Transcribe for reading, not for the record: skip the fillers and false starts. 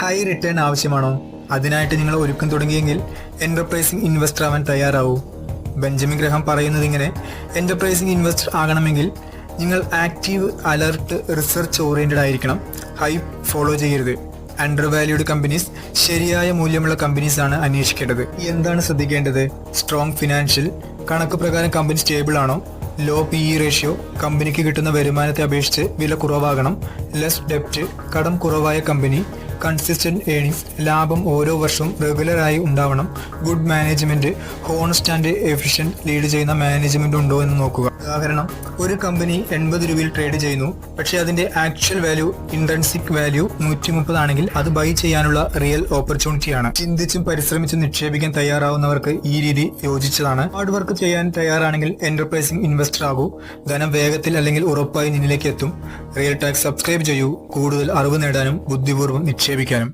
High return ആവശ്യമാണോ? അതിനായിട്ട് നിങ്ങൾ ഒരുക്കം തുടങ്ങിയെങ്കിൽ എന്റർപ്രൈസിംഗ് ഇൻവെസ്റ്റർ ആവാൻ തയ്യാറാവൂ. ബെഞ്ചമിൻ ഗ്രഹാം പറയുന്നത് ഇങ്ങനെ: എന്റർപ്രൈസിംഗ് ഇൻവെസ്റ്റർ ആകണമെങ്കിൽ നിങ്ങൾ ആക്റ്റീവ്, അലർട്ട്, റിസർച്ച് ഓറിയന്റഡ് ആയിരിക്കണം. ഹൈപ്പ് ഫോളോ ചെയ്യരുത്. അണ്ടർ വാല്യൂഡ് കമ്പനീസ്, ശരിയായ മൂല്യമുള്ള കമ്പനീസ് ആണ് അന്വേഷിക്കേണ്ടത്. എന്താണ് ശ്രദ്ധിക്കേണ്ടത്? സ്ട്രോങ് ഫിനാൻഷ്യൽ, കണക്ക് പ്രകാരം കമ്പനി സ്റ്റേബിൾ ആണോ? ലോ PE റേഷ്യോ, കമ്പനിക്ക് കിട്ടുന്ന വരുമാനത്തെ അപേക്ഷിച്ച് വില കുറവാകണം. ലെസ് ഡെപ്റ്റ്, കടം കുറവായ കമ്പനി. കൺസിസ്റ്റന്റ് ഏണിങ്സ്, ലാഭം ഓരോ വർഷവും റെഗുലറായി ഉണ്ടാവണം. Good management, honest and efficient, lead ചെയ്യുന്ന മാനേജ്മെന്റ് ഉണ്ടോ എന്ന് നോക്കുക. ഉദാഹരണം, ഒരു കമ്പനി 80 രൂപയിൽ ട്രേഡ് ചെയ്യുന്നു, പക്ഷേ അതിന്റെ ആക്ച്വൽ വാല്യൂ, ഇൻട്രൻസിക് വാല്യൂ 130 ആണെങ്കിൽ അത് ബൈ ചെയ്യാനുള്ള റിയൽ ഓപ്പർച്യൂണിറ്റിയാണ്. ചിന്തിച്ചും പരിശ്രമിച്ചും നിക്ഷേപിക്കാൻ തയ്യാറാവുന്നവർക്ക് ഈ രീതി യോജിച്ചതാണ്. ഹാർഡ് വർക്ക് ചെയ്യാൻ തയ്യാറാണെങ്കിൽ എന്റർപ്രൈസിംഗ് ഇൻവെസ്റ്റർ ആകൂ. ധനം വേഗത്തിൽ അല്ലെങ്കിൽ ഉറപ്പായി നിന്നിലേക്ക് എത്തും. റിയൽ ടാക്സ് സബ്സ്ക്രൈബ് ചെയ്യൂ. കൂടുതൽ അറിവ് നേടാനും ബുദ്ധിപൂർവ്വം നിക്ഷേപിക്കാനും.